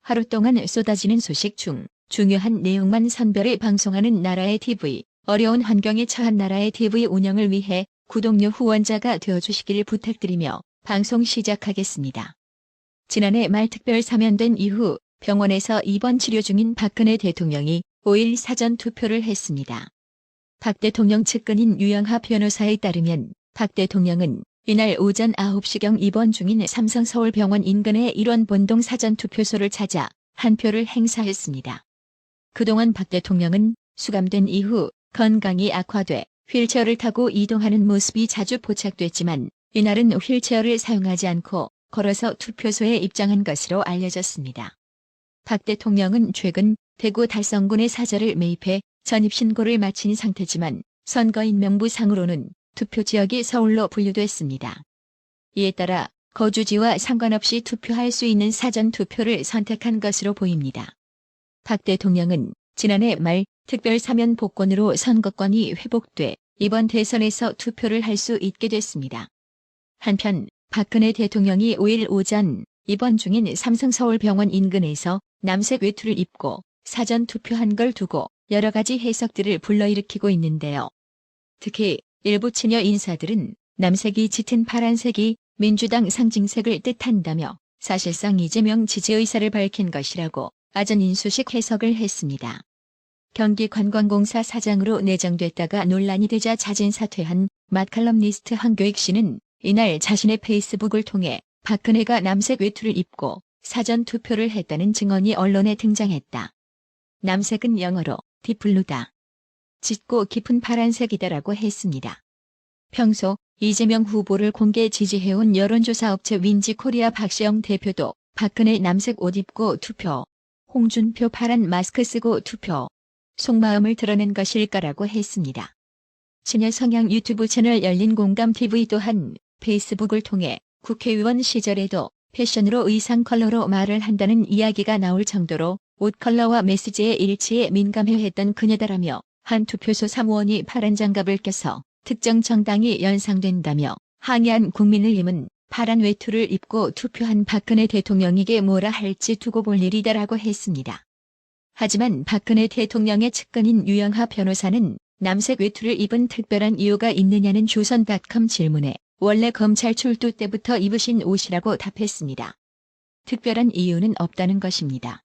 하루 동안 쏟아지는 소식 중 중요한 내용만 선별해 방송하는 나라의 TV, 어려운 환경에 처한 나라의 TV 운영을 위해 구독료 후원자가 되어주시길 부탁드리며 방송 시작하겠습니다. 지난해 말 특별 사면된 이후 병원에서 입원 치료 중인 박근혜 대통령이 5일 사전투표를 했습니다. 박 대통령 측근인 유영하 변호사에 따르면 박 대통령은 이날 오전 9시경 입원 중인 삼성서울병원 인근의 일원 본동 사전투표소를 찾아 한 표를 행사했습니다. 그동안 박 대통령은 수감된 이후 건강이 악화돼 휠체어를 타고 이동하는 모습이 자주 포착됐지만 이날은 휠체어를 사용하지 않고 걸어서 투표소에 입장한 것으로 알려졌습니다. 박 대통령은 최근 대구 달성군에 사저를 매입해 전입신고를 마친 상태지만 선거인 명부상으로는 투표 지역이 서울로 분류됐습니다. 이에 따라 거주지와 상관없이 투표할 수 있는 사전투표를 선택한 것으로 보입니다. 박 대통령은 지난해 말 특별 사면 복권으로 선거권이 회복돼 이번 대선에서 투표를 할 수 있게 됐습니다. 한편 박근혜 대통령이 5일 오전 입원 중인 삼성서울병원 인근에서 남색 외투를 입고 사전투표한 걸 두고 여러 가지 해석들을 불러일으키고 있는데요. 특히 일부 친여 인사들은 남색이 짙은 파란색이 민주당 상징색을 뜻한다며 사실상 이재명 지지 의사를 밝힌 것이라고 아전인수식 해석을 했습니다. 경기관광공사 사장으로 내정됐다가 논란이 되자 자진 사퇴한 맛칼럼니스트 황교익 씨는 이날 자신의 페이스북을 통해 박근혜가 남색 외투를 입고 사전투표를 했다는 증언이 언론에 등장했다. 남색은 영어로 딥블루다. 짙고 깊은 파란색이다라고 했습니다. 평소 이재명 후보를 공개 지지해온 여론조사 업체 윈지코리아 박시영 대표도 박근혜 남색 옷 입고 투표, 홍준표 파란 마스크 쓰고 투표, 속마음을 드러낸 것일까라고 했습니다. 친여 성향 유튜브 채널 열린공감TV 또한 페이스북을 통해 국회의원 시절에도 패션으로 의상 컬러로 말을 한다는 이야기가 나올 정도로 옷 컬러와 메시지의 일치에 민감해했던 그녀다라며 한 투표소 사무원이 파란 장갑을 껴서 특정 정당이 연상된다며 항의한 국민의힘은 파란 외투를 입고 투표한 박근혜 대통령에게 뭐라 할지 두고 볼 일이다라고 했습니다. 하지만 박근혜 대통령의 측근인 유영하 변호사는 남색 외투를 입은 특별한 이유가 있느냐는 조선닷컴 질문에 원래 검찰 출두 때부터 입으신 옷이라고 답했습니다. 특별한 이유는 없다는 것입니다.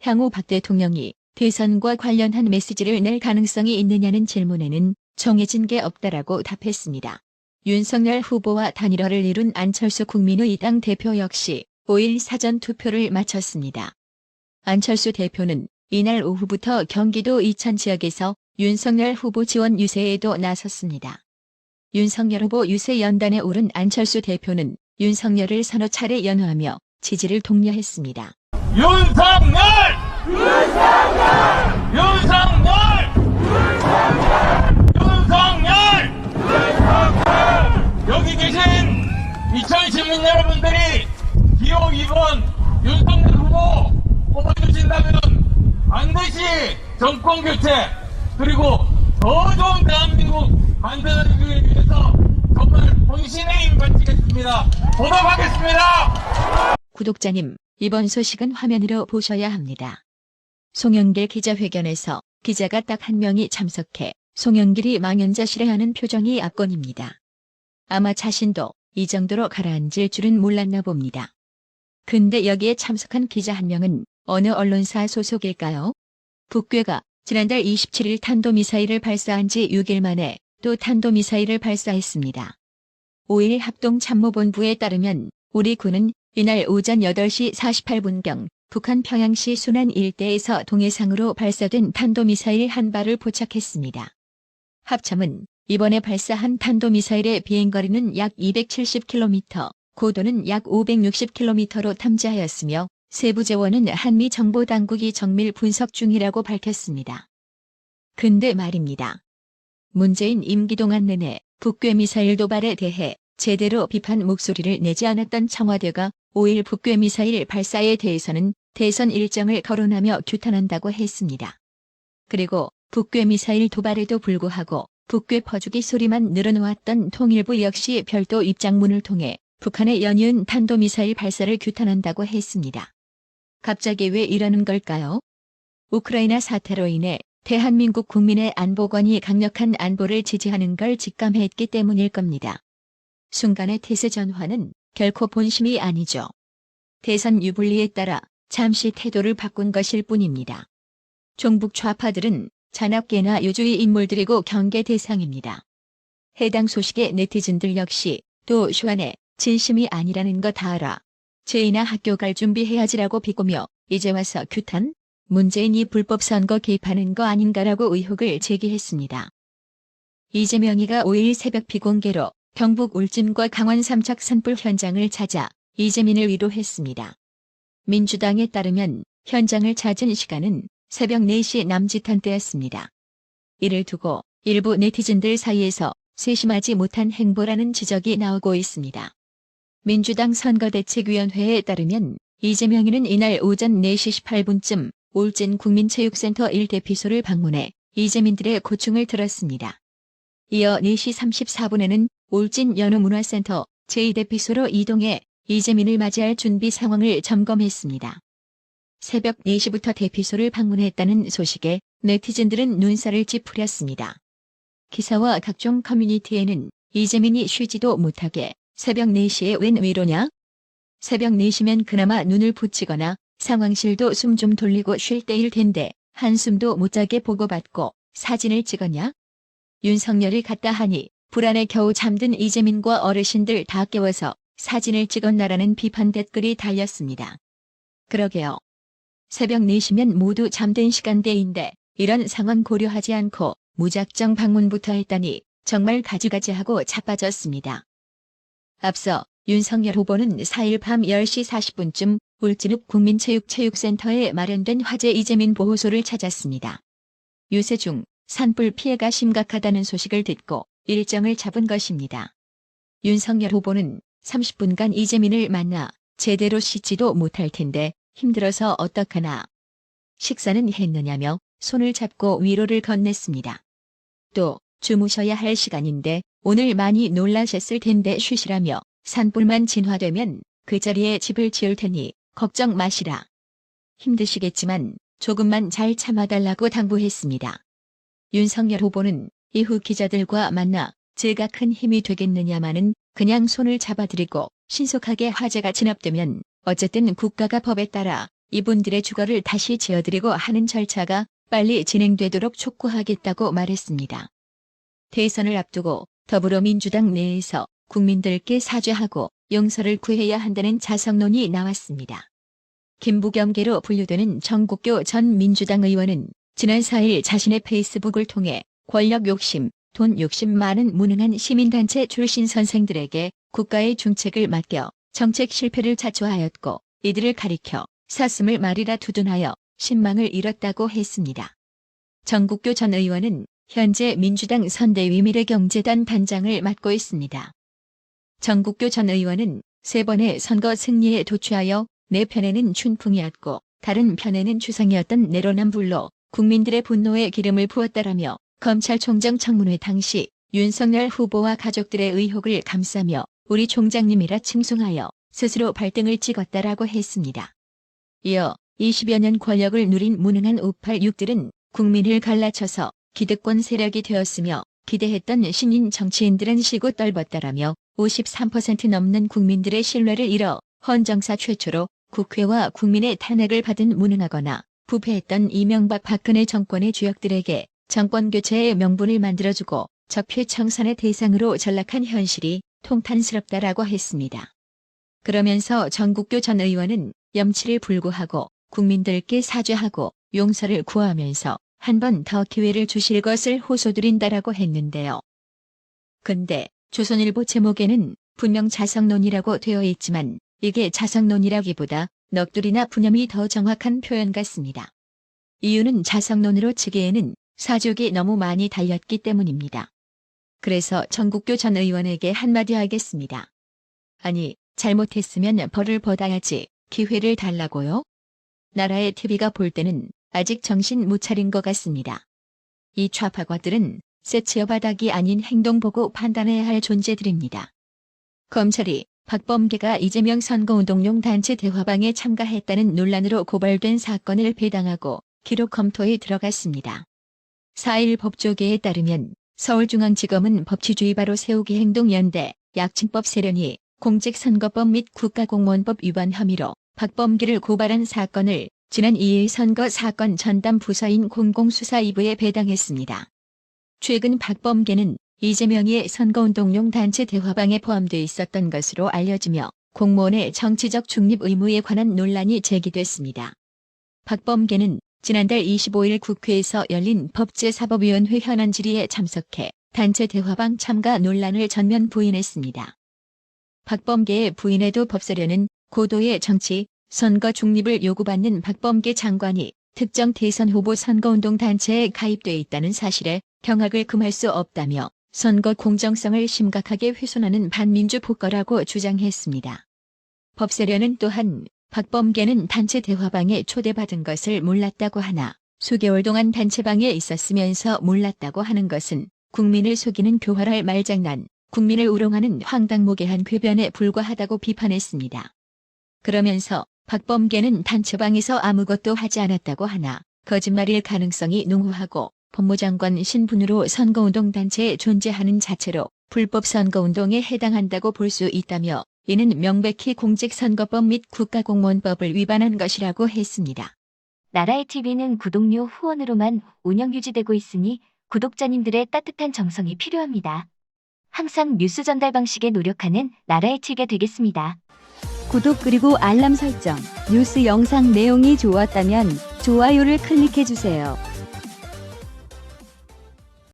향후 박 대통령이 대선과 관련한 메시지를 낼 가능성이 있느냐는 질문에는 정해진 게 없다라고 답했습니다. 윤석열 후보와 단일화를 이룬 안철수 국민의당 대표 역시 5일 사전투표를 마쳤습니다. 안철수 대표는 이날 오후부터 경기도 이천 지역에서 윤석열 후보 지원 유세에도 나섰습니다. 윤석열 후보 유세 연단에 오른 안철수 대표는 윤석열을 서너 차례 연호하며 지지를 독려했습니다. 윤석열! 윤석열! 윤석열! 윤석열! 윤석열! 여기 계신 이천 시민 여러분들이 기호 2번 윤석열 후보 뽑아주신다면 반드시 정권 교체 그리고 더 좋은 대한민국 만들기 위해서 정말 본신의 힘 바치겠습니다. 보답하겠습니다. 구독자님, 이번 소식은 화면으로 보셔야 합니다. 송영길 기자회견에서 기자가 딱 한 명이 참석해 송영길이 망연자실해하는 표정이 압권입니다. 아마 자신도 이 정도로 가라앉을 줄은 몰랐나 봅니다. 근데 여기에 참석한 기자 한 명은 어느 언론사 소속일까요? 북괴가 지난달 27일 탄도미사일을 발사한 지 6일 만에 또 탄도미사일을 발사했습니다. 5일 합동참모본부에 따르면 우리 군은 이날 오전 8시 48분경 북한 평양시 순안 일대에서 동해상으로 발사된 탄도미사일 한 발을 포착했습니다. 합참은 이번에 발사한 탄도미사일의 비행거리는 약 270km, 고도는 약 560km로 탐지하였으며 세부 재원은 한미 정보당국이 정밀 분석 중이라고 밝혔습니다. 근데 말입니다. 문재인 임기 동안 내내 북괴 미사일 도발에 대해 제대로 비판 목소리를 내지 않았던 청와대가 5일 북괴 미사일 발사에 대해서는 대선 일정을 거론하며 규탄한다고 했습니다. 그리고 북괴 미사일 도발에도 불구하고 북괴 퍼주기 소리만 늘어놓았던 통일부 역시 별도 입장문을 통해 북한의 연이은 탄도미사일 발사를 규탄한다고 했습니다. 갑자기 왜 이러는 걸까요? 우크라이나 사태로 인해 대한민국 국민의 안보관이 강력한 안보를 지지하는 걸 직감했기 때문일 겁니다. 순간의 태세 전환은 결코 본심이 아니죠. 대선 유불리에 따라 잠시 태도를 바꾼 것일 뿐입니다. 종북 좌파들은 잔악계나 요주의 인물들이고 경계 대상입니다. 해당 소식에 네티즌들 역시 또 쇼안에 진심이 아니라는 거 다 알아. 죄인아 학교 갈 준비해야지라고 비꼬며 이제 와서 규탄? 문재인이 불법 선거 개입하는 거 아닌가라고 의혹을 제기했습니다. 이재명이가 5일 새벽 비공개로 경북 울진과 강원 삼척 산불 현장을 찾아 이재민을 위로했습니다. 민주당에 따르면 현장을 찾은 시간은 새벽 4시 남짓한때였습니다. 이를 두고 일부 네티즌들 사이에서 세심하지 못한 행보라는 지적이 나오고 있습니다. 민주당 선거대책위원회에 따르면 이재명이는 이날 오전 4시 18분쯤 울진 국민체육센터 1대피소를 방문해 이재민들의 고충을 들었습니다. 이어 4시 34분에는 울진 연우문화센터 제2대피소로 이동해 이재민을 맞이할 준비 상황을 점검했습니다. 새벽 4시부터 대피소를 방문했다는 소식에 네티즌들은 눈살을 찌푸렸습니다. 기사와 각종 커뮤니티에는 이재민이 쉬지도 못하게 새벽 4시에 웬 위로냐? 새벽 4시면 그나마 눈을 붙이거나 상황실도 숨 좀 돌리고 쉴 때일 텐데 한숨도 못 자게 보고받고 사진을 찍었냐? 윤석열이 갔다 하니 불안에 겨우 잠든 이재민과 어르신들 다 깨워서 사진을 찍었나라는 비판 댓글이 달렸습니다. 그러게요. 새벽 4시면 모두 잠든 시간대인데 이런 상황 고려하지 않고 무작정 방문부터 했다니 정말 가지가지하고 자빠졌습니다. 앞서 윤석열 후보는 4일 밤 10시 40분쯤 울진읍 국민체육센터에 마련된 화재 이재민 보호소를 찾았습니다. 유세 중 산불 피해가 심각하다는 소식을 듣고 일정을 잡은 것입니다. 윤석열 후보는 30분간 이재민을 만나 제대로 씻지도 못할 텐데 힘들어서 어떡하나. 식사는 했느냐며 손을 잡고 위로를 건넸습니다. 또 주무셔야 할 시간인데 오늘 많이 놀라셨을 텐데 쉬시라며 산불만 진화되면 그 자리에 집을 지을 테니 걱정 마시라. 힘드시겠지만 조금만 잘 참아달라고 당부했습니다. 윤석열 후보는 이후 기자들과 만나 제가 큰 힘이 되겠느냐마는 그냥 손을 잡아드리고 신속하게 화재가 진압되면 어쨌든 국가가 법에 따라 이분들의 주거를 다시 지어드리고 하는 절차가 빨리 진행되도록 촉구하겠다고 말했습니다. 대선을 앞두고 더불어민주당 내에서 국민들께 사죄하고 용서를 구해야 한다는 자성론이 나왔습니다. 김부겸계로 분류되는 정국교 전 민주당 의원은 지난 4일 자신의 페이스북을 통해 권력 욕심, 돈 욕심 많은 무능한 시민단체 출신 선생들에게 국가의 중책을 맡겨 정책 실패를 자초하였고 이들을 가리켜 사슴을 말이라 두둔하여 신망을 잃었다고 했습니다. 정국교 전 의원은 현재 민주당 선대위 미래경제단 단장을 맡고 있습니다. 정국교 전 의원은 3번의 선거 승리에 도취하여 내 편에는 춘풍이었고 다른 편에는 추상이었던 내로남불로 국민들의 분노에 기름을 부었다라며 검찰총장 청문회 당시 윤석열 후보와 가족들의 의혹을 감싸며 우리 총장님이라 칭송하여 스스로 발등을 찍었다라고 했습니다. 이어 20여 년 권력을 누린 무능한 586들은 국민을 갈라쳐서 기득권 세력이 되었으며 기대했던 신인 정치인들은 쉬고 떨벗다라며 53% 넘는 국민들의 신뢰를 잃어 헌정사 최초로 국회와 국민의 탄핵을 받은 무능하거나 부패했던 이명박 박근혜 정권의 주역들에게 정권교체의 명분을 만들어주고 적폐청산의 대상으로 전락한 현실이 통탄스럽다라고 했습니다. 그러면서 정국교 전 의원은 염치를 불구하고 국민들께 사죄하고 용서를 구하면서 한 번 더 기회를 주실 것을 호소드린다라고 했는데요. 근데 조선일보 제목에는 분명 자성론이라고 되어 있지만 이게 자성론이라기보다 넋두리나 푸념이 더 정확한 표현 같습니다. 이유는 자성론으로 치기에는 사족이 너무 많이 달렸기 때문입니다. 그래서 정국교 전 의원에게 한마디 하겠습니다. 아니, 잘못했으면 벌을 받아야지 기회를 달라고요? 나라의 TV가 볼 때는 아직 정신 못 차린 것 같습니다. 이 좌파과들은 세치어 바닥이 아닌 행동 보고 판단해야 할 존재들입니다. 검찰이 박범계가 이재명 선거운동용 단체 대화방에 참가했다는 논란으로 고발된 사건을 배당하고 기록 검토에 들어갔습니다. 4일 법조계에 따르면 서울중앙지검은 법치주의 바로 세우기 행동연대 약칭법 세련이 공직선거법 및 국가공무원법 위반 혐의로 박범계를 고발한 사건을 지난 2일 선거 사건 전담 부서인 공공수사 2부에 배당했습니다. 최근 박범계는 이재명의 선거운동용 단체 대화방에 포함돼 있었던 것으로 알려지며 공무원의 정치적 중립 의무에 관한 논란이 제기됐습니다. 박범계는 지난달 25일 국회에서 열린 법제사법위원회 현안 질의에 참석해 단체 대화방 참가 논란을 전면 부인했습니다. 박범계의 부인에도 법사련은 고도의 정치, 선거 중립을 요구받는 박범계 장관이 특정 대선 후보 선거운동 단체에 가입돼 있다는 사실에 경악을 금할 수 없다며 선거 공정성을 심각하게 훼손하는 반민주 폭거라고 주장했습니다. 법사련은 또한 박범계는 단체 대화방에 초대받은 것을 몰랐다고 하나 수개월 동안 단체방에 있었으면서 몰랐다고 하는 것은 국민을 속이는 교활할 말장난, 국민을 우롱하는 황당무계한 궤변에 불과하다고 비판했습니다. 그러면서 박범계는 단체방에서 아무것도 하지 않았다고 하나 거짓말일 가능성이 농후하고 법무장관 신분으로 선거운동 단체에 존재하는 자체로 불법 선거운동에 해당한다고 볼 수 있다며 이는 명백히 공직선거법 및 국가공무원법을 위반한 것이라고 했습니다. 나라의 TV는 구독료 후원으로만 운영 유지되고 있으니 구독자님들의 따뜻한 정성이 필요합니다. 항상 뉴스 전달 방식에 노력하는 나라의 TV가 되겠습니다. 구독 그리고 알람 설정, 뉴스 영상 내용이 좋았다면 좋아요를 클릭해주세요.